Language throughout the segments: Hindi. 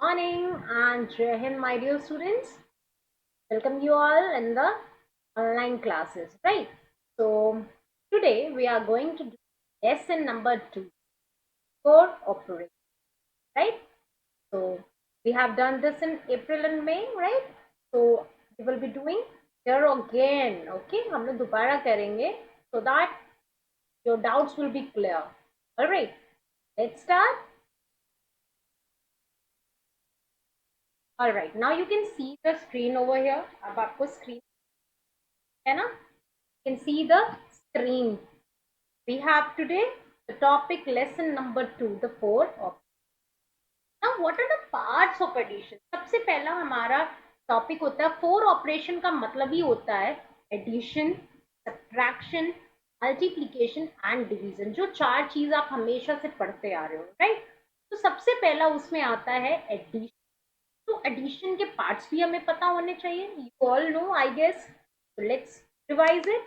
Morning and Jai Hind, my dear students. Welcome you all in the online classes, right? So today we are going to do lesson number 2, core operation, right? So we have done this in April and May, right? So we will be doing here again, okay? हम लोग दोबारा करेंगे so that your doubts will be clear. All right, let's start. All right, now you can see the screen over here. अब आपको screen है ना? You can see the screen. We have today the topic lesson number 2, the four of. Now, what are the parts of addition? सबसे पहला हमारा टॉपिक होता है फोर ऑपरेशन का मतलब ही होता है addition, subtraction, multiplication and division, जो चार चीज आप हमेशा से पढ़ते आ रहे हो, राइट? तो सबसे पहला उसमें आता है एडिशन. तो एडिशन के पार्ट्स भी हमें पता होने चाहिए. You all know I guess. Let's revise it.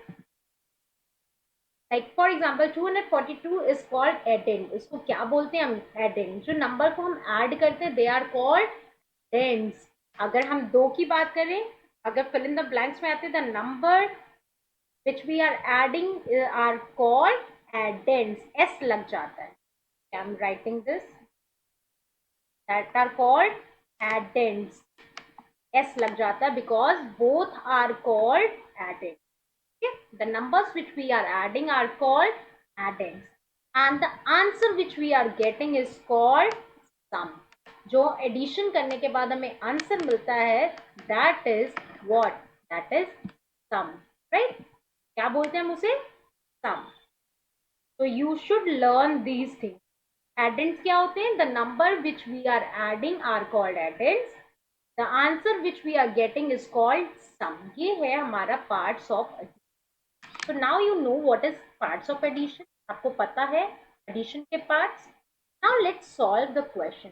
Like for example 242 is called addend. इसको क्या बोलते हैं हम? एडेंड. जो नंबर को हम ऐड करते हैं दे आर कॉल्ड एडेंड्स. अगर हम दो की बात करें, अगर फिल इन द ब्लैंक्स में आते the number which we are adding are called addends. S लग जाता है. I am writing this. That are called addends. S लग जाता है because both are called addend. The numbers which we are adding are called addends, and the answer which we are getting is called sum. जो एडिशन करने के बाद हमें आंसर मिलता है that is what? That is sum, right? क्या बोलते हैं हम उसे? sum. So you should learn these things. Addends क्या होते हैं? The number which we are adding are called addends. The answer which we are getting is called sum. ये है हमारा parts of addition. So now you know what is parts of addition. आपको पता है addition के parts. Now let's solve the question.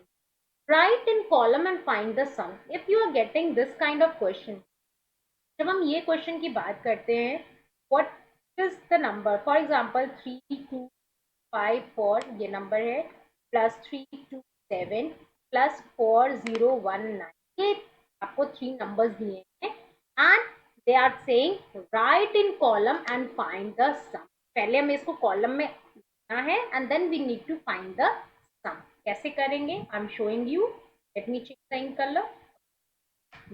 Write in column and find the sum. If you are getting this kind of question, जब हम ये question की बात करते हैं, what is the number? For example, 3, 2, 5, 4 ये number है, plus 3, 2, 7, plus 4, 0, 1, 9. ये आपको 3 numbers दिए हैं and they are saying write in column and find the sum. पहले हमें इसको column में लिखना है and then we need to find the sum. कैसे करेंगे? I am showing you. Let me check the ink color.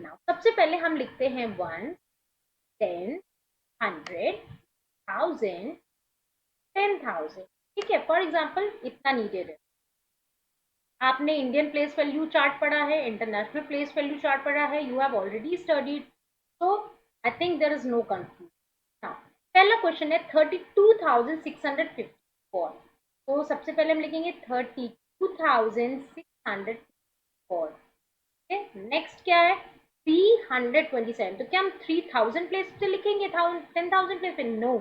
Now सबसे पहले हम लिखते हैं 1, 10, 100, 1000, 10,000. ठीक है. फॉर एग्जाम्पल इतना नीडेड है. आपने इंडियन प्लेस वैल्यू चार्ट पढ़ा है, इंटरनेशनल प्लेस वैल्यू चार्ट पढ़ा है. You have already studied. So I think there is no confusion. Now पहला क्वेश्चन है 32,654. तो सबसे पहले हम लिखेंगे 32,654. नेक्स्ट क्या है? 327. तो क्या हम 3000 प्लेस पे लिखेंगे 10,000 प्लेस पे? नो.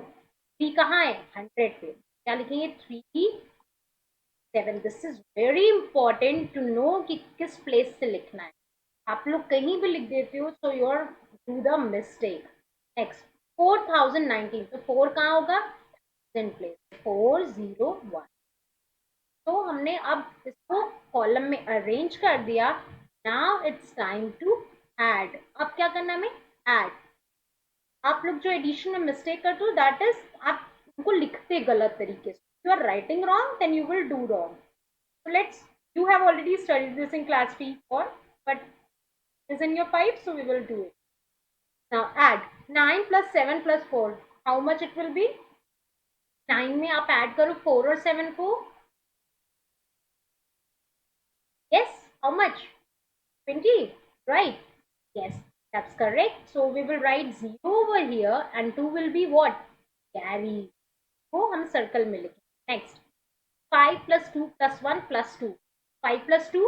3 कहाँ है? 100 पे. क्या लिखेंगे? 37. This is very important to know कि किस प्लेस से लिखना है. आप लोग कहीं भी लिख देते हो so you are do the mistake. Next 4019. तो 4 कहाँ होगा? 1000 प्लेस. 401. तो हमने अब इसको कॉलम में अरेंज कर दिया. Now it's time to add. अब क्या करना है हमें? ऐड. आप लोग जो एडिशन में मिस्टेक करते हो दैट इज आप उनको लिखते गलत तरीके से. You are writing wrong then you will do wrong. So let's, you have already studied this in class 3 but is in your 5, so we will do it. Now add 9 plus 7 plus 4. How much it will be? 9 में आप add करो 4 और 7 को. Yes, how much? 20, right? Yes, that's correct. So we will write 0 over here and 2 will be what? Carry. वो हम circle में लिखेंगे. Next 5 plus 2 plus 1 plus 2. 5 plus 2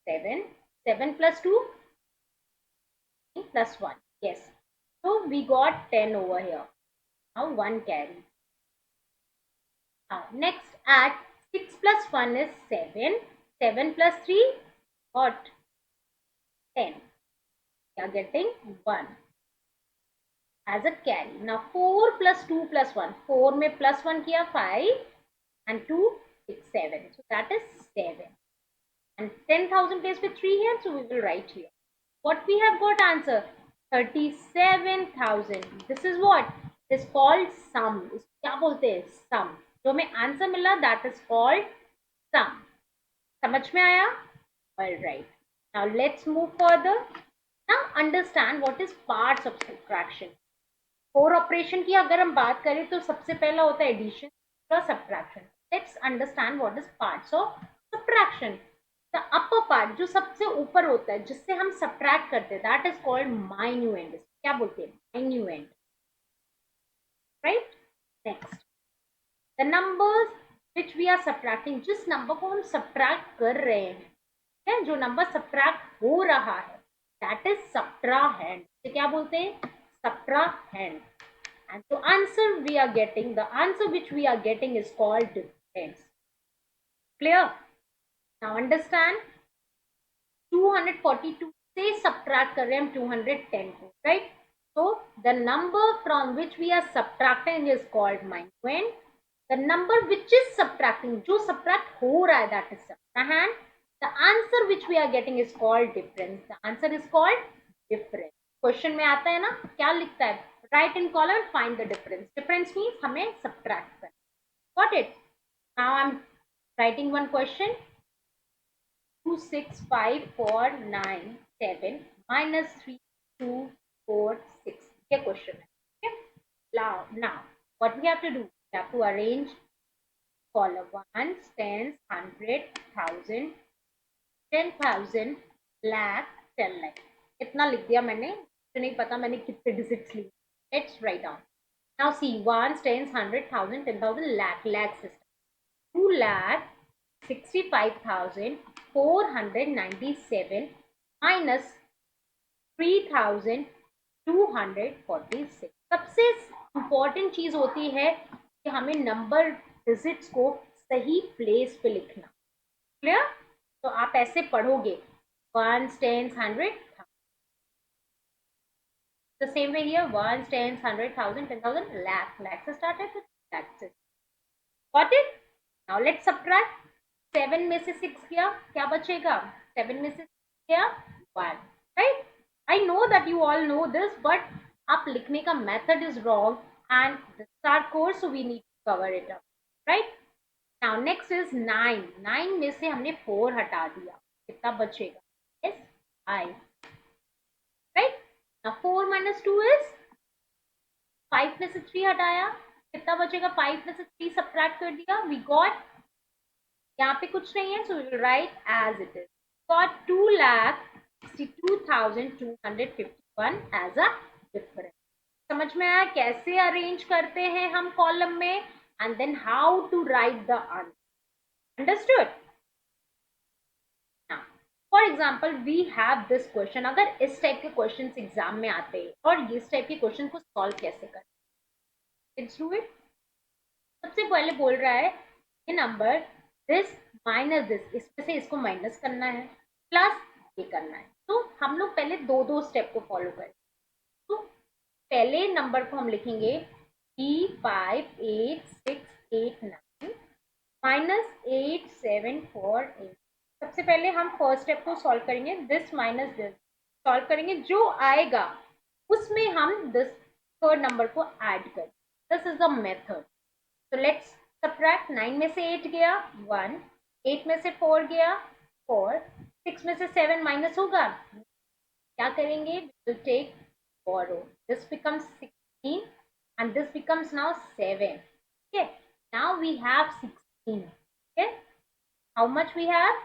7. 7 plus 2 plus 1. Yes. So we got 10 over here. Now 1 carry. Next add 6 plus 1 is 7. 7 plus 3 what? 10. We are getting 1 as a carry. Now 4 plus 2 plus 1. 4 में plus 1 किया 5 and 2 6 7. So that is 7. and 10,000 place with 3 here, so we will write here. What we have got answer? 37,000. This is what? It is called sum. इसको क्या बोलते हैं? Sum. जो हमें आंसर मिला, that is called sum. समझ में आया? All right. Now let's move further. Now understand what is parts of subtraction. Four operation की अगर हम बात करें तो सबसे पहला होता है एडिशन का subtraction. Let's understand what is parts of subtraction. The upper part जो सबसे ऊपर होता है जिससे हम सब्ट्रैक्ट करते हैं दैट इज कॉल्ड माइन्यूएंड. क्या बोलते हैं? Minuend. Right. Next the numbers which we are subtracting. जिस नंबर को हम सब्ट्रैक्ट कर रहे हैं, जो नंबर सब्ट्रैक्ट हो रहा है दैट इज सब्ट्राहैंड. क्या बोलते हैं? Subtrahend. And the answer which we are getting is called difference. Clear? Now understand. 242 से subtract कर रहे हैं हम 210 को, right? So the number from which we are subtracting is called minuend. The number which is subtracting, जो subtract हो रहा है, that is subtrahend. The answer which we are getting is called difference. The answer is called difference. Question में आता है ना, क्या लिखता है? Right in column and find the difference. Difference means हमें सब्ट्रैक्ट करना. Got it? Now I am writing one question. 265,497 minus 3246. ये क्वेश्चन है. Now what we have to do? We have to arrange column ones, tens, 100, 1000, 10,000, lakh, 10 lakh. इतना लिख दिया मैंने. तो नहीं पता मैंने कितने डिजिट्स लिए. Let's write down. Now see ones, tens, 100, 1000, 10,000, lakh. lakh system. 2,65,497 minus 3,246. सबसे इंपॉर्टेंट चीज होती है कि हमें नंबर डिजिट्स को सही प्लेस पे लिखना. क्लियर? तो आप ऐसे पढ़ोगे once, tens, 100. The same way here, ones, tens, 100, 1000, 10,000, lakh. Lakh से start है, फिर lakh से. Got it? Now let's subtract. 7 में से 6 गया, क्या बचेगा? 7 में से 6 गया 1. Right? I know that you all know this, but आप लिखने का method is wrong, and this is our course, so we need to cover it up. Right? Now next is 9. 9 में से हमने 4 हटा दिया, कितना बचेगा? Yes, I. Right? Now 4 minus 2 is 5 में से 3 हटाया, कितना बचेगा? 5 में से 3 सब्ट्रैक्ट कर दिया. We got, यहाँ पे कुछ नहीं है, so we will write as it is. Got 2,62,251 as a difference. समझ में आया कैसे अरेंज करते हैं हम कॉलम में, and then how to write the answer. Understood? For example we have this question. अगर इस टाइप के क्वेश्चन एग्जाम में आते हैं और इस टाइप के क्वेश्चन को सॉल्व कैसे करें, लेट्स डू इट. सबसे पहले बोल रहा है ये नंबर दिस माइनस दिस, इसमें से इसको माइनस करना है, प्लस ये करना है. तो हम लोग पहले दो स्टेप को फॉलो करें. तो पहले नंबर को हम लिखेंगे 358,689 माइनस 8,748. सबसे पहले हम फर्स्ट स्टेप को सॉल्व करेंगे. दिस माइनस दिस सॉल्व करेंगे, जो आएगा उसमें हम दिस थर्ड नंबर को ऐड करें. This is the method. तो लेट्स सब्ट्रैक्ट. 9 में से 8 गया 1, 8 में से 4 गया 4, 6 में से 7 माइनस होगा, क्या करेंगे? Will take borrow. This becomes 16 and this becomes now 7. Okay, now we have 16. Okay, how much we have?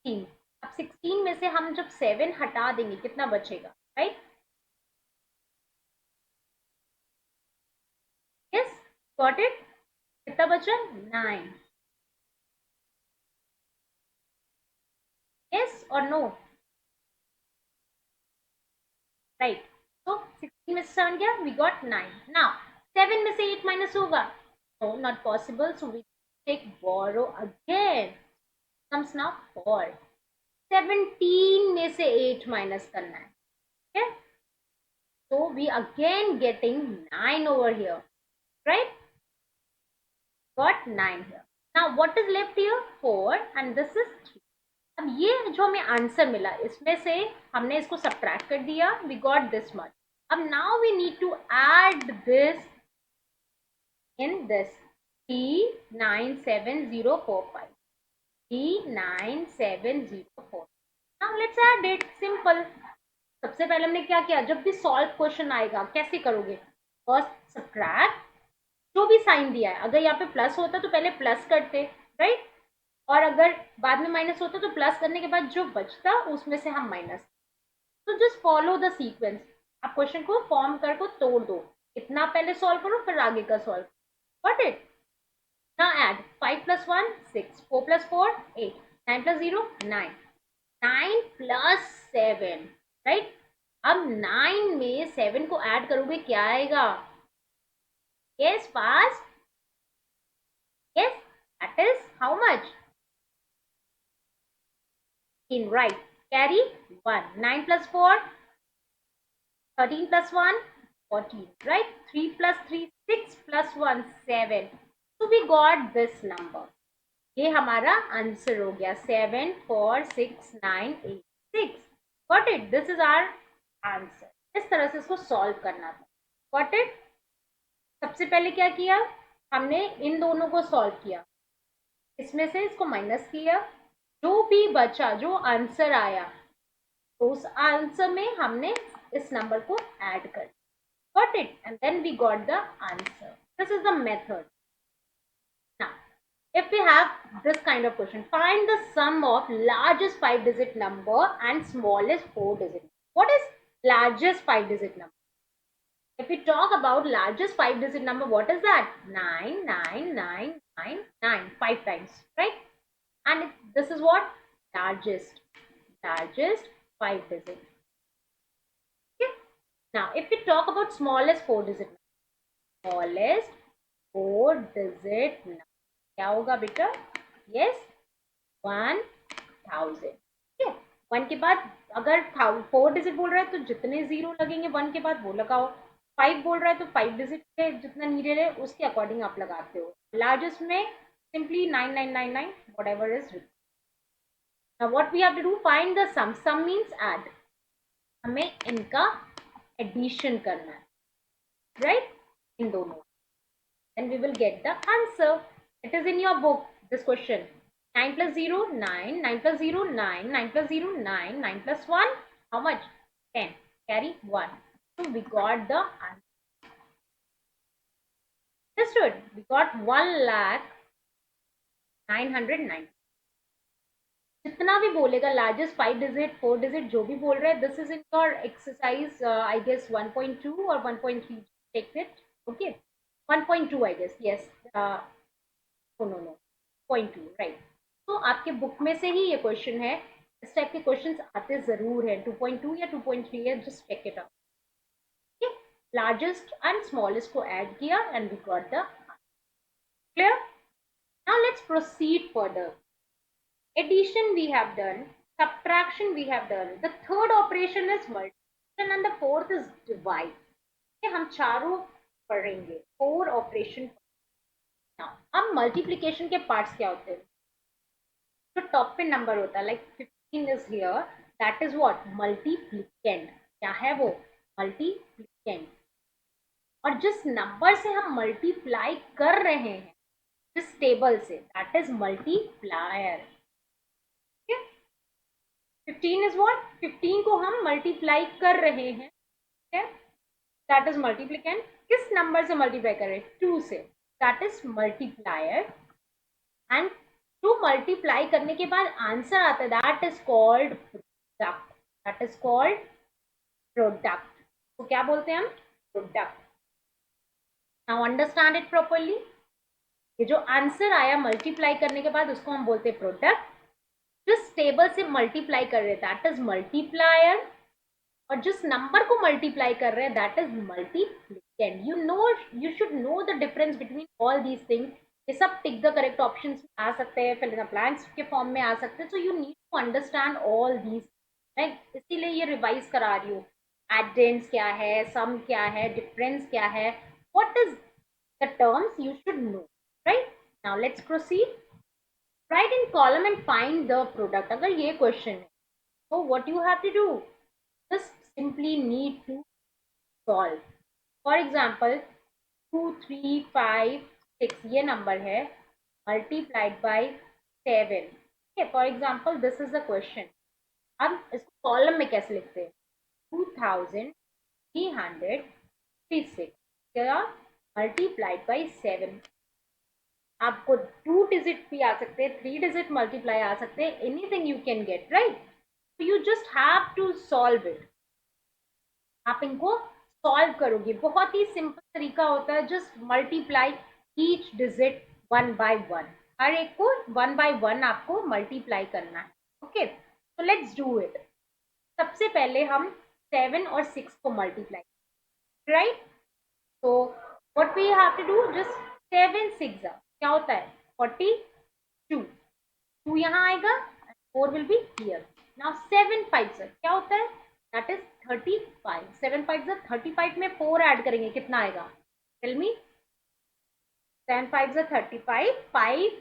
16. अब 16 में से हम जब 7 हटा देंगे कितना बचेगा? राइट? Yes, got it. कितना बचा? 9. यस और नो? राइट. तो 16 में से 7 गया, we got 9. Now 7 में से 8 माइनस होगा, no, not possible, so we take borrow again. Comes now 4. 17 में से 8 माइनस करना है. Okay, so we again getting 9 over here, right? Got 9 here. Now what is left here? 4 and this is 3. जो हमें आंसर मिला इसमें से हमने इसको सब्ट्रैक्ट कर दिया, वी गॉट दिस मच. अब now we need to add this in this 397,045. 397,045. Now let's add it. Simple. सबसे पहले हमने क्या किया, जब भी सॉल्व क्वेश्चन आएगा कैसे करोगे, फर्स्ट सब्ट्रैक्ट, जो भी साइन दिया है, अगर यहाँ पे प्लस होता तो पहले प्लस करते, राइट, और अगर बाद में माइनस होता तो प्लस करने के बाद जो बचता उसमें से हम माइनस. तो जस्ट फॉलो द सीक्वेंस. आप क्वेश्चन को फॉर्म कर को तोड़ दो, इतना पहले सॉल्व करो फिर आगे का solve. Got it. Now add 5 + 1 6, 4 + 4 8, 9 + 0 9, 9 + 7, right. अब 9 में 7 को ऐड करोगे क्या आएगा? Yes, fast. Yes, that is how much? In right. Carry 1. 9 + 4, 13 + 1, 14. Right? 3 + 3, 6 + 1, 7. So we got this number. ये हमारा आंसर हो गया 746,986. Got it? This is our answer. इस तरह से इसको सॉल्व करना था. Got it? सबसे पहले क्या किया, हमने इन दोनों को सॉल्व किया, इसमें से इसको माइनस किया, जो भी बचा, जो आंसर आया, तो उस आंसर में हमने इस नंबर को ऐड कर दिया. Got it? And then we got the answer. This is the method. Now, if we have this kind of question, find the sum of largest 5-digit number and smallest 4-digit. What is largest 5-digit number? If we talk about largest 5-digit number, what is that? 9, 9, 9, 9, 9, 5 times, right? And this is what? Largest 5-digit. Okay. Now, if we talk about smallest 4-digit number, smallest 4-digit number, क्या होगा बेटा? Yes, 1000. Okay. 1 के बाद अगर 4-digit बोल रहा है तो जितने जीरो लगेंगे 1 के बाद वो लगाओ. 5 बोल रहा है तो 5-digit के जितना नीडेड है उसके अकॉर्डिंग आप लगाते हो. लार्जेस्ट में simply 9999 whatever is written. Now what we have to do, find the sum. Sum means add. हमें इनका एडिशन करना है, right? इन दोनों. Then we will get the answer. It is in your book, this question. 9 + 0 9, 9 + 0 9, 9 + 0 9, 9 + 1 how much? 10. Carry 1. So we got the answer. Understood? We got 1,09,990. जितना भी बोलेगा लार्जेस्ट 5-digit 4-digit जो भी बोल रहा है, this is in your exercise I guess 1.2 और 1.3. Take it. Okay, 1.2 I guess. Yes, no 0.2, right. तो आपके बुक में से ही ये क्वेश्चन है. इस टाइप के क्वेश्चंस आते जरूर हैं. 2.2 या 2.3 है, just check it out. Largest and smallest को ऐड किया and we got the clear. Now let's proceed further. Addition we have done, subtraction we have done, the third operation is multiplication and the fourth is divide. ये हम चारों पढ़ेंगे. 4 ऑपरेशन. अब मल्टीप्लीकेशन के पार्ट्स क्या होते हैं? जो टॉप पे नंबर होता है, like 15 is here, that is what? Multiplicand. क्या है वो? मल्टीप्लिकेंड. और जिस नंबर से हम मल्टीप्लाई कर रहे हैं, जिस टेबल से, that is multiplier. 15 is what? 15 को हम मल्टीप्लाई कर रहे हैं, दैट इज मल्टीप्लिकेंड. किस नंबर से मल्टीप्लाई कर रहे हैं? 2 से, that is multiplier. And 2 multiply करने के बाद आंसर आता है, that is called product. That is called product. तो क्या बोलते हैं हम? Product. Now understand it properly. ये जो आंसर आया मल्टीप्लाई करने के बाद उसको हम बोलते हैं प्रोडक्ट. जिस टेबल से मल्टीप्लाई कर रहे हैं दैट इज मल्टीप्लायर. और जिस नंबर को मल्टीप्लाई कर रहे हैं that is multiplicand. You should know the difference between all these things. ये सब टिक द करेक्ट ऑप्शन आ सकते हैं, फिल इन द ब्लैंक्स के फॉर्म में आ सकते हैं. So you need to understand all these. Right, इसीलिए ये रिवाइज करा रही हूँ. एडेंस क्या है, सम क्या है, डिफरेंस क्या है, what is the terms you should know. Right, now let's proceed. Right in column and find the product. अगर ये क्वेश्चन है तो what you have to do, just simply need to solve. For example 2 3 5 6 ये नंबर है, multiplied by 7। For example this is the question. अब इसको कॉलम में कैसे लिखते हैं, 2336 क्या मल्टीप्लाइड बाई 7। आपको 2 डिजिट भी आ सकते हैं, 3 डिजिट मल्टीप्लाई आ सकते हैं, anything you can get, right. You just have to solve it. आप इनको सॉल्व करोगे, बहुत ही सिंपल तरीका होता है, just multiply each digit 1 by 1। हर एक को 1 by 1 आपको मल्टीप्लाई करना है। ओके, तो लेट्स डू इट। सबसे पहले हम 7 और 6 को मल्टीप्लाई, राइट। तो what we have to do, just 7 6 क्या होता है 42, 2 यहाँ आएगा, 4 विल बी हियर। नाउ 7 5 क्या होता है, दैट इज 35। 7 5 35 में 4 ऐड करेंगे कितना आएगा, टेल मी। 7 5 35, 5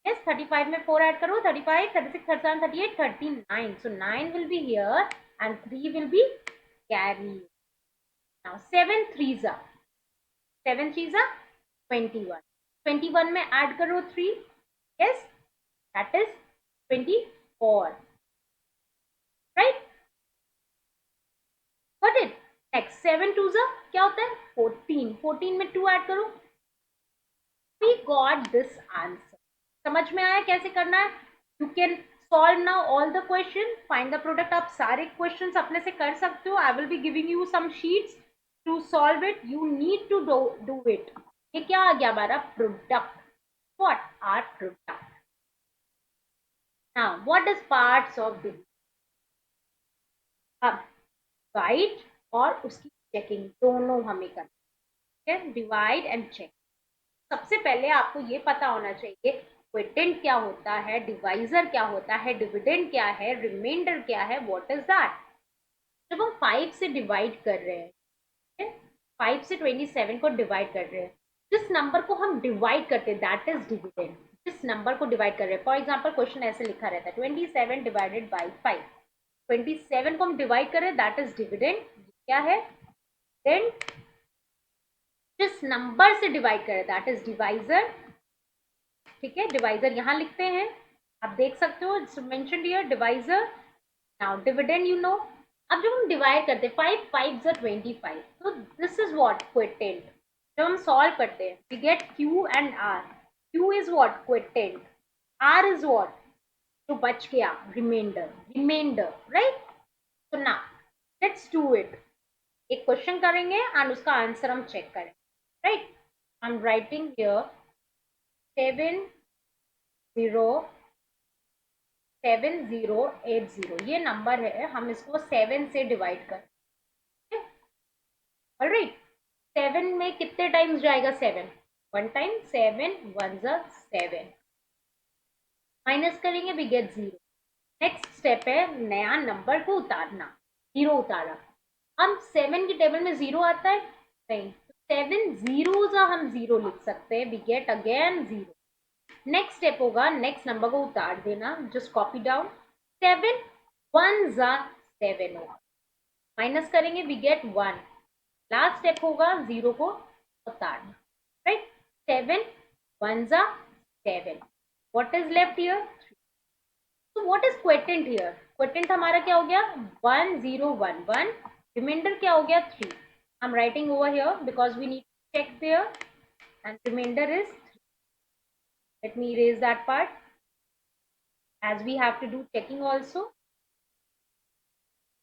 yes 35 में 4 ऐड करो, 35 36 37 38 39, so 9 will be here and 3 will be carried. Now 7 3s are 7 3s are 21, 21 में ऐड करो 3, yes that is 24, right, got it। next 7 2s are क्या होता है 14, 14 में 2 ऐड करो, we got this answer। समझ में आया कैसे करना है, you can solve now all the question, find the product. आप सारे क्वेश्चंस अपने से कर सकते हो, I will be giving you some sheets to solve it, you need to do it. ये क्या आ गया हमारा product, what are product. Now what is parts of division, अब डिवाइड और उसकी चेकिंग दोनों हमें करना है, डिवाइड एंड चेक। सबसे पहले आपको ये पता होना चाहिए क्विटेंट क्या होता है, डिवाइजर क्या होता है, डिविडेंड क्या है, रिमाइंडर क्या है, व्हाट इज दैट। जब हम 5 से डिवाइड कर रहे हैं, 5 से 27 को डिवाइड कर रहे हैं, जिस नंबर को हम डिवाइड करते हैं दैट इज डिविडेंड। जिस नंबर को डिवाइड कर रहे हैं, फॉर एग्जाम्पल क्वेश्चन ऐसे लिखा रहता है 27 डिवाइडेड बाई 5, 27 को हम डिवाइड कर रहे हैं दैट इज डिविडेंड। क्या है डिविडेंड, जिस नंबर से डिवाइड कर रहे हैं दैट इज डिवाइजर। ठीक है, डिवाइजर यहाँ लिखते हैं, आप देख सकते हो it's mentioned here divisor. Now dividend you know. अब जब हम डिवाइड करते हैं 5 5 25, तो दिस इज व्हाट क्विटेंट। जब हम सॉल्व करते हैं we get Q and R, Q is what quotient, R is what जो बच गया रिमाइंडर, रिमाइंडर, राइट। तो ना लेट्स डू इट, एक क्वेश्चन करेंगे एंड उसका आंसर हम चेक करें, right. I am writing here 7080 ये नंबर है, हम इसको 7 से डिवाइड करें, ऑलराइट। 7 में कितने टाइम्स जाएगा 7, 1 टाइम, 7 1 7, माइनस करेंगे वी गेट 0। नेक्स्ट स्टेप है नया नंबर को उतारना, 0 उतारा। हम 7 की टेबल में 0 आता है नहीं, 7 zeros हम 0 लिख सकते हैं, we get again 0। Next step होगा नेक्स्ट नंबर को उतार देना, जस्ट कॉपी डाउन, 7 1 7 होगा, माइनस करेंगे वी गेट 1। लास्ट स्टेप होगा 0 को उतारना, right. 7 1 7, what is left here, तो व्हाट इज क्विटेंट हियर, क्विटेंट हमारा क्या हो गया 1011, रिमाइंडर क्या हो गया 3। I am writing over here because we need to check there and remainder is, let me erase that part as we have to do checking also।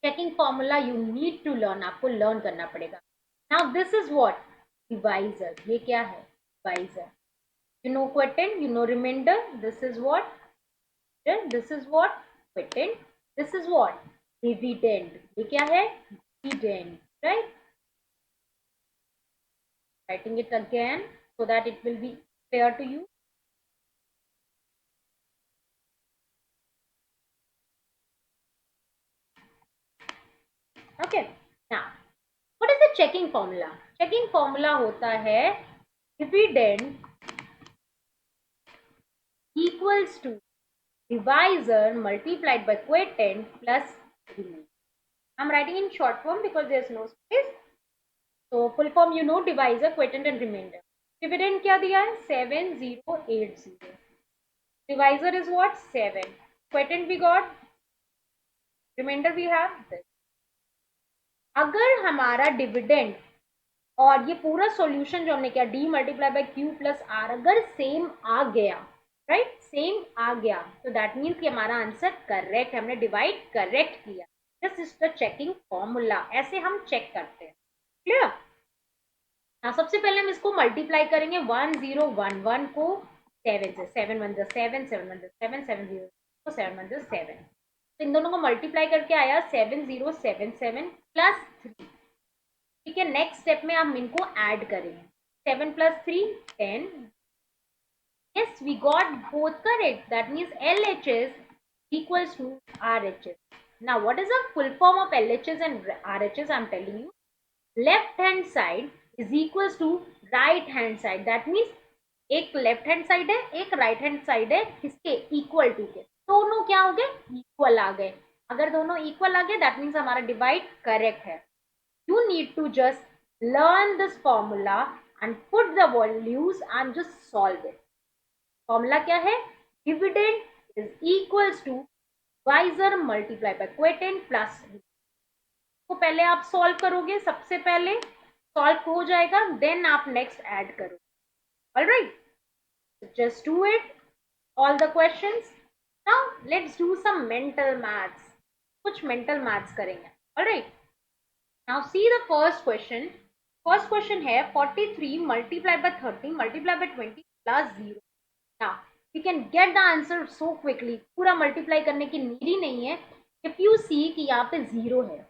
checking formula you need to learn, आपको learn करना पड़ेगा। now this is what divisor, ये क्या है divisor, you know quotient, you know remainder, this is what, this is what quotient, this is what dividend, ये क्या है dividend, right। writing it again so that it will be clear to you। okay, now what is the checking formula, checking formula होता है dividend equals to divisor multiplied by quotient plus remainder. I'm writing in short form because there's no space. So full form you know, divisor, quotient and remainder. Dividend क्या दिया है 7080. Divisor is what 7. Quotient we got, remainder we have this. अगर हमारा डिविडेंड और ये पूरा सॉल्यूशन जो हमने किया D multiply by Q plus R अगर सेम आ गया, राइट, सेम आ गया, तो दैट मीन्स कि हमारा आंसर करेक्ट, हमने डिवाइड करेक्ट किया. This is the checking formula. ऐसे हम चेक करते हैं. क्लियर. हाँ, सबसे पहले हम इसको मल्टीप्लाई करेंगे 1011 को 7 से. 7 1 7, 7 1 7, 7 0 7 1 7. तो इन दोनों को मल्टीप्लाई करके आया 7077 प्लस 3. ठीक है, नेक्स्ट स्टेप में हम इनको ऐड करेंगे. 7 plus 3 10. Yes, we got both correct. That means LHS equals to RHS. Now, what is the full form of LHS and RHS? I'm telling you. Left hand side is equals to right hand side. That means एक लेफ्ट हैंड साइड है, एक राइट हैंड साइड है, किसके इक्वल टू के. दोनों क्या हो गए, इक्वल आ गए. अगर दोनों इक्वल आ गए दैट मीन्स हमारा डिवाइड करेक्ट है. You need to just learn this formula and put the values and just solve it. Formula क्या है, dividend is equals to divisor multiply by quotient plus. तो पहले आप सॉल्व करोगे, सबसे पहले सॉल्व हो जाएगा, देन आप नेक्स्ट ऐड करोगे. Alright, just do it all the questions. Now let's do some mental maths. कुछ mental maths करेंगे. Alright, now see the first question. First question है 43 multiplied by 30 multiplied by 20 plus 0. Now we can get the answer so quickly. पूरा मल्टीप्लाई करने की नीड ही नहीं है. If you see कि यहाँ पे 0 है,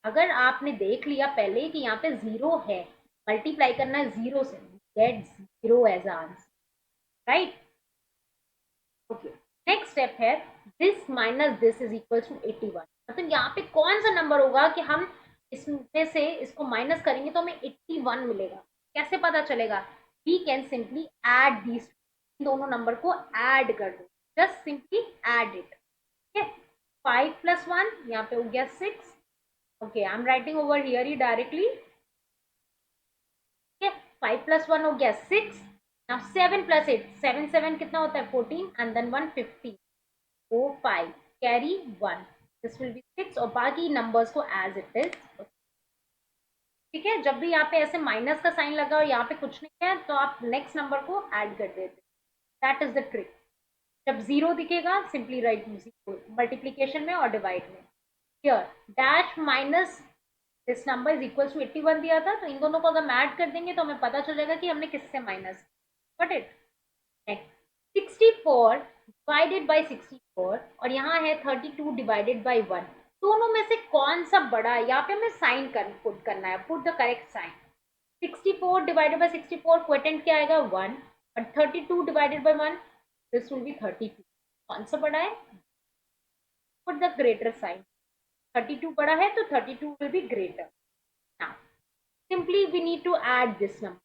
अगर आपने देख लिया पहले कि यहाँ पे 0 है, मल्टीप्लाई करना है 0 से, get 0 as answer. Right. Okay, next step है this minus this is equal to 81. मतलब यहाँ पे कौन सा नंबर होगा कि हम इसमें से इसको माइनस करेंगे तो हमें 81 मिलेगा. कैसे पता चलेगा, we can simply add these, दोनों नंबर को ऐड कर दो. Just simply add it. ठीक है, 5 प्लस 1 यहाँ पे हो गया 6. Okay, I am writing over here he directly. ठीक है, 5 प्लस 1 हो गया 6. Now 7 plus 8, 7 7 कितना होता है 14 and then 1 50. 4 5 carry 1. This will be 6 और बाकी नंबर्स को as it is. ठीक है, जब भी यहाँ पे ऐसे माइनस का साइन लगा और यहाँ पे कुछ नहीं है तो आप नेक्स्ट नंबर को ऐड कर देते. That is the trick. जब 0 दिखेगा सिंपली राइट मल्टीप्लीकेशन में और डिवाइड में. Here dash minus this number is equal to 81 दिया था, तो इन दोनों को अगर हम ऐड कर देंगे तो हमें पता चलेगा कि हमने किससे minus. Got it? Next, 64 divided by 64 और यहाँ है 32 divided by 1. दोनों में से कौन सा बड़ा है, यहाँ पे हमें साइन पुट करना है. Put the correct sign. 64 divided by 64 quotient क्या आएगा 1 और 32 divided by 1 this will be 32. कौन सा बड़ा है, पुट द ग्रेटर साइन. 32 बड़ा है तो 32 will be greater. Now simply we need to add this number.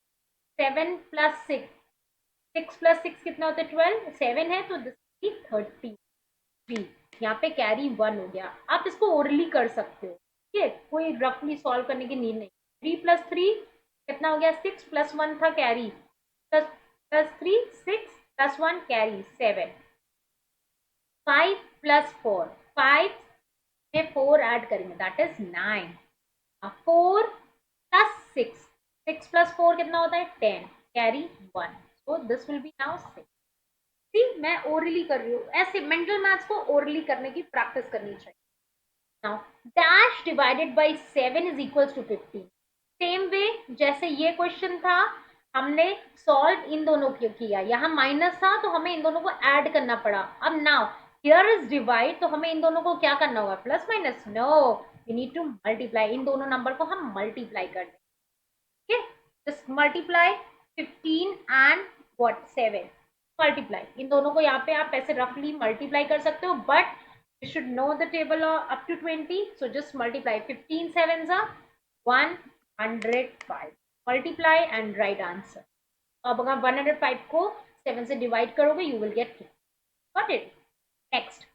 7 plus 6, 6 plus 6 कितना होता है 12. 7 है तो दिस 33. यहाँ पे कैरी 1 हो गया. आप इसको ओरली कर सकते हो. ठीक है, कोई रफली सॉल्व करने की नीड नहीं. 3 प्लस 3 कितना हो गया 6 प्लस 1 था carry, plus 3 6 plus 1 carry 7. 5 plus 4, 5 में 4 ऐड करेंगे दैट इज 9. 4 प्लस 6, 6 प्लस 4 कितना होता है 10 carry 1. So this will be now 6. See, मैं ओरली कर रही हूँ. ऐसे मेंटल मैथ्स को ओरली करने की प्रैक्टिस करनी चाहिए. Now dash divided by 7 is equals to 15. Same way जैसे ये क्वेश्चन था हमने सॉल्व इन दोनों को किया, यहाँ माइनस था तो हमें इन दोनों को ऐड करना पड़ा. अब नाउ हियर इज डिवाइड तो हमें इन दोनों को क्या करना होगा plus minus. No, we need to multiply. इन दोनों नंबर को हम मल्टीप्लाई कर दें. ठीक है, just multiply 15 and what 7 multiply. इन दोनों को यहाँ पे आप ऐसे रफली मल्टीप्लाई कर सकते हो but you should know the table up to 20, so just multiply. 15 sevens are 105. multiply and write answer. अब अगर 105 को 7 से डिवाइड करोगे you will get 3. Got it. Next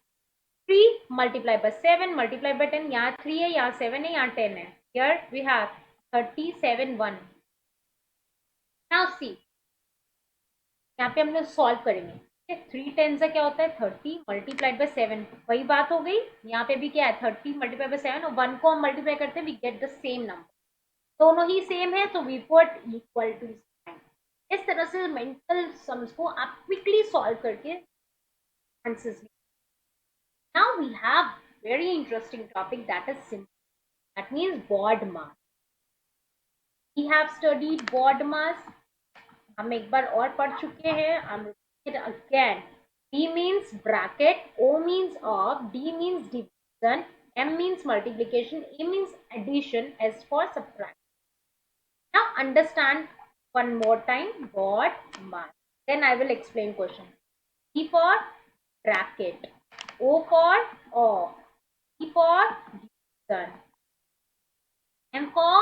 3 multiply by 7 multiply by 10. यहाँ 3 है, यहाँ 7 है, यहाँ 10 है. Here we have 37 1. Now see यहाँ पे हम लोग सॉल्व करेंगे. 3 10 से क्या होता है 30 मल्टीप्लाइड बाय 7. वही बात हो गई. यहाँ पे भी क्या है 30 मल्टीप्लाई बाय 7 और 1 को हम मल्टीप्लाई करते हैं we get the same number. दोनों ही सेम है तो वी पुट इक्वल टू. इस तरह से मेंटल सम्स को आप क्विकली सॉल्व करके answers. Now we have very interesting topic that is simple. That means BODMAS. We have studied BODMAS. हम एक बार और पढ़ चुके हैं. हम again. B means bracket, O means of, D means division, M means multiplication, A means addition, S for subtraction. Now understand one more time what mass. Then I will explain question. B for bracket, O for of, D for division, M for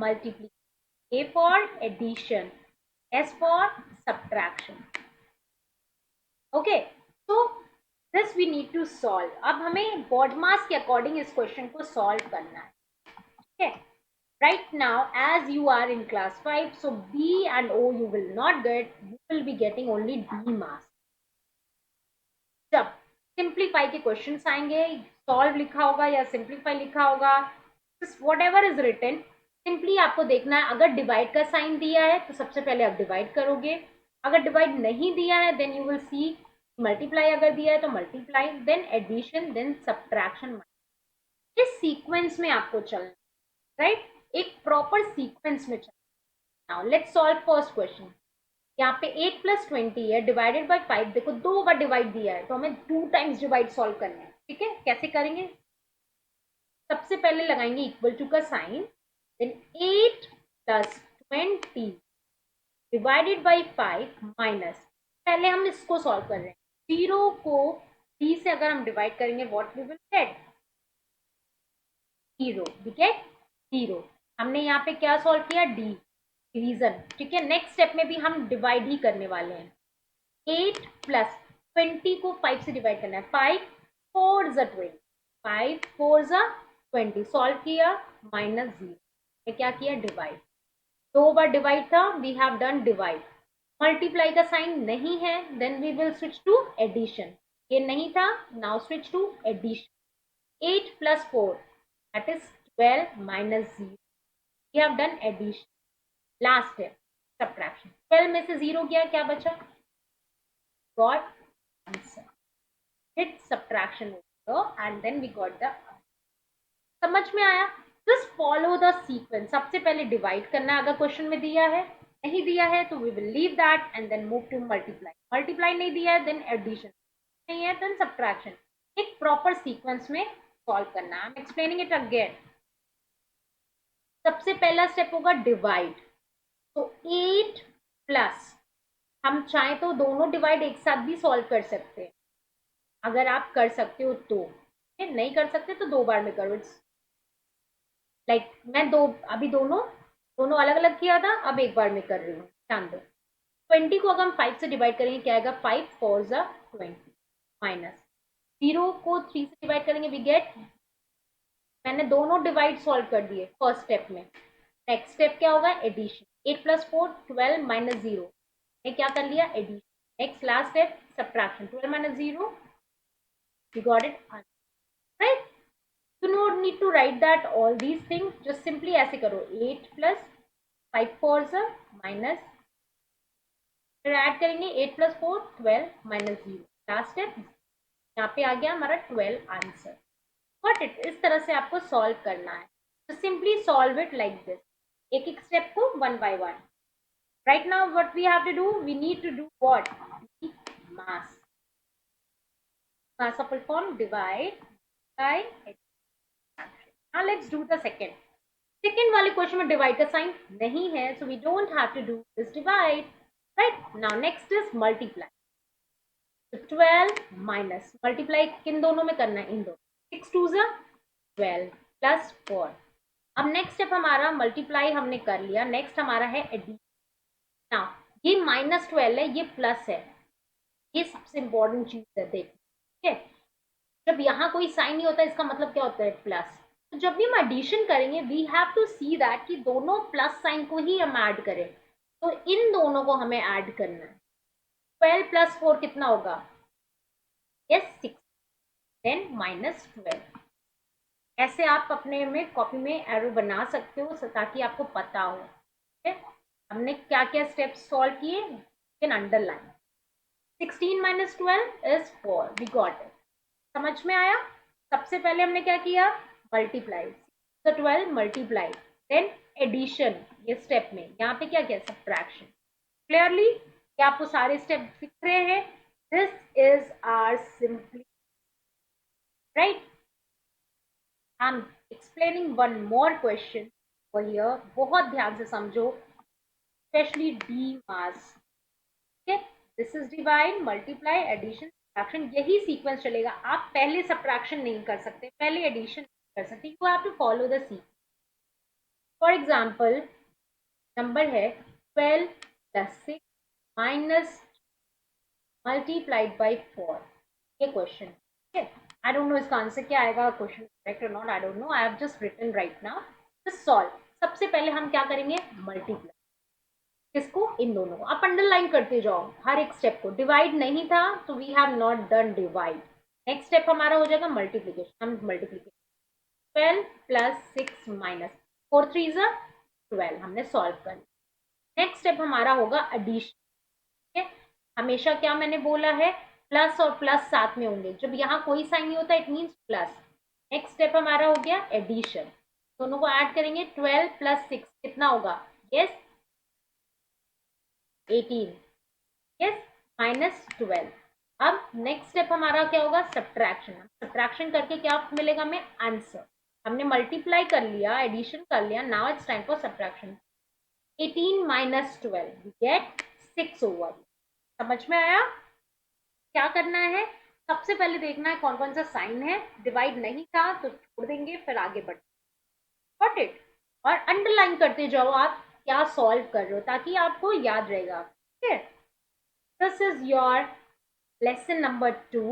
multiplication, A for addition, S for subtraction. Okay तो this we need to solve. अब हमें बॉड मास के अकॉर्डिंग इस क्वेश्चन को सॉल्व करना है. ठीक है. Right now as you are in class 5 सो B and O you will not get. You will be getting only DMAS. जब सिंप्लीफाई के क्वेश्चन आएंगे सॉल्व लिखा होगा या सिंप्लीफाई लिखा होगा whatever is written. Simply आपको देखना है अगर डिवाइड का साइन दिया है तो सबसे पहले आप डिवाइड करोगे. अगर डिवाइड नहीं दिया है then you will see multiply. अगर दिया है तो multiply, then addition, then subtraction. इस सीक्वेंस में आपको चलना. राइट. एक प्रॉपर सीक्वेंस में चलना. Now let's solve first question. यहाँ पे 8 + 20 है डिवाइडेड बाय 5. देखो 2 बार डिवाइड दिया है तो हमें 2 टाइम्स डिवाइड सॉल्व करना है. ठीक है. कैसे करेंगे. सबसे पहले लगाएंगे इक्वल टू का sign. Then 8 + 20 divided by 5 minus. पहले हम इसको सॉल्व कर रहे हैं. 0 को 3 से अगर हम डिवाइड करेंगे what we will get 0. We get 0. हमने यहाँ पे क्या सॉल्व किया डी डिवीजन. ठीक है. नेक्स्ट स्टेप में भी हम डिवाइड ही करने वाले हैं. 8 + 20 को 5 से डिवाइड करना है. 5 4 = 20. 5 4 = 20. सॉल्व किया -0. क्या किया डिवाइड. 2 बार डिवाइड था we have done divide. Multiply का साइन नहीं है then we will switch to addition. ये नहीं था now switch to addition. 8 + 4 that is 12 -0. We have done addition. Last है सब्ट्रैक्शन. 12 में से 0 गया क्या बचा got answer. Hit subtraction and then we got the. समझ में आया. Just follow the sequence. सबसे पहले डिवाइड करना है अगर क्वेश्चन में दिया है. नहीं दिया है तो we will leave that and then move to multiply. Multiply नहीं दिया है देन एडिशन. नहीं है देन सब्ट्रैक्शन. एक प्रॉपर सीक्वेंस में सॉल्व करना है. I am explaining it again. सबसे पहला स्टेप होगा डिवाइड. तो 8 प्लस हम चाहे तो दोनों डिवाइड एक साथ भी सॉल्व कर सकते हैं अगर आप कर सकते हो तो. नहीं कर सकते तो 2 बार में करो. इट्स लाइक मैं अभी दोनों अलग अलग किया था अब एक बार में कर रही हूँ. ध्यान दो. 20 को अगर हम 5 से डिवाइड करेंगे क्या आएगा 5 4 = 20 माइनस 0 को 3 से डिवाइड करेंगे वी गेट. मैंने दोनों डिवाइड सॉल्व कर दिए फर्स्ट स्टेप में. नेक्स्ट स्टेप क्या होगा एडिशन. 8 + 4 12 -0. मैं क्या कर लिया addition. Next last step subtraction. 12 - 0 we got it. Right. You don't need to write that all these things. Just simply ऐसे करो 8 + 5 4 माइनस फिर ऐड करेंगे 8 + 4 12 -0. लास्ट स्टेप यहाँ पे आ गया हमारा 12 आंसर. बट इस तरह से आपको सॉल्व करना है. तो simply solve it like this. एक एक स्टेप को 1 by 1. Right now what we have to do we need to do what mass. Mass of full form divide by. Now let's do the second. Second वाले क्वेश्चन में डिवाइड का साइन नहीं है so we don't have to do this divide. Right. Now next is multiply. So 12 minus multiply किन दोनों में करना है इन दो. 6 2 = 12 plus 4. अब नेक्स्ट स्टेप हमारा मल्टीप्लाई हमने कर लिया. नेक्स्ट हमारा है एडिशन. नाउ ये -12 है ये प्लस है ये सबसे इंपॉर्टेंट चीज है, देख ठीक है। जब यहाँ कोई साइन नहीं होता इसका मतलब क्या होता है, प्लस। तो जब भी हम एडिशन करेंगे we have to see that कि दोनों प्लस साइन को ही हम ऐड करें, तो इन दोनों को हमें ऐड करना है। 12 + 4 कितना होगा, यस 6, देन -12। ऐसे आप अपने में कॉपी में एरो बना सकते हो ताकि आपको पता हो, ठीक है। हमने क्या क्या स्टेप्स सॉल्व किए, can underline. 16 - 12 = 4, we got it. समझ में आया। सबसे पहले हमने क्या किया, मल्टीप्लाई, 12 मल्टीप्लाई, देन एडिशन, ये स्टेप में यहाँ पे क्या किया, सब्ट्रैक्शन। क्लियरली क्या आपको सारे स्टेप दिख रहे हैं, this is our simply right. I am explaining one more question over here, बहुत ध्यान से समझो, स्पेशली डी मास, ठीक है। This is divide, multiply, addition, subtraction, यही सीक्वेंस चलेगा। आप पहले सब्ट्रैक्शन नहीं कर सकते, पहले एडिशन नहीं कर सकते, you have to follow the sequence. For example number है 12 + 6 माइनस मल्टीप्लाइड बाई 4, ये क्वेश्चन, ठीक है। आई डोंट नो इसका आंसर क्या आएगा, क्वेश्चन करेक्ट और not, I don't know, I have just written right now. Just solve. सबसे पहले हम क्या करेंगे, मल्टीप्लाई, किसको, इन दोनों को। आप अंडरलाइन करते जाओ हर एक स्टेप को। डिवाइड नहीं था तो we have not done divide. Next step हमारा हो जाएगा मल्टीप्लीकेशन, हम मल्टीप्लीकेशन 12 + 6 माइनस 4 3 = 12, हमने सॉल्व कर लिया। नेक्स्ट स्टेप हमारा होगा एडिशन, ठीक है। हमेशा क्या मैंने बोला है, प्लस और प्लस साथ में होंगे, जब यहाँ कोई साइन नहीं होता it means plus. Next step हमारा हो गया एडिशन, दोनों को ऐड करेंगे, 12 + 6 कितना होगा, यस 18, यस -12। अब नेक्स्ट स्टेप हमारा क्या होगा, सब्ट्रैक्शन। सब्ट्रैक्शन करके क्या मिलेगा हमें, आंसर। हमने मल्टीप्लाई कर लिया, एडिशन कर लिया, now it's time for subtraction. 18 - 12 we get 6 over. समझ में आया। क्या करना है, सबसे पहले देखना है कौन कौन सा साइन है, डिवाइड नहीं था तो छोड़ देंगे, फिर आगे बढ़, गॉट इट। और अंडरलाइन करते जाओ आप क्या सॉल्व कर रहे हो, ताकि आपको याद रहेगा, ठीक है। This is your lesson number 2.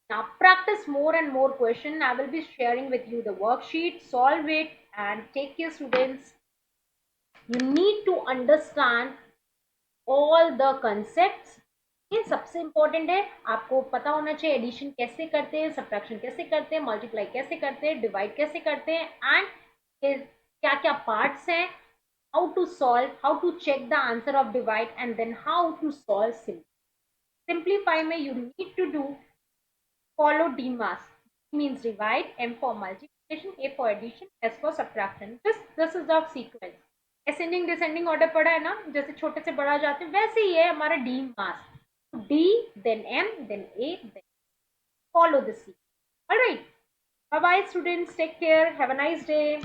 Now practice more and more question. I will be sharing with you the worksheet. Solve it and take care, students. You need to understand all the concepts. ये सबसे इंपॉर्टेंट है, आपको पता होना चाहिए एडिशन कैसे करते हैं, सब्ट्रैक्शन कैसे करते हैं, मल्टीप्लाई कैसे करते हैं, डिवाइड कैसे करते हैं, एंड क्या क्या पार्ट्स हैं, how to solve, how to check the answer of divide, and then how to solve simplify में you need to do follow DMAS. D means divide, M for multiplication, A for addition, S for subtraction. This is the sequence. Ascending descending order पढ़ा है ना, जैसे छोटे से बड़ा जाते हैं वैसे ही है हमारा DMAS. D, then M, then A, then follow the sequence. Alright. Bye bye students. Take care. Have a nice day.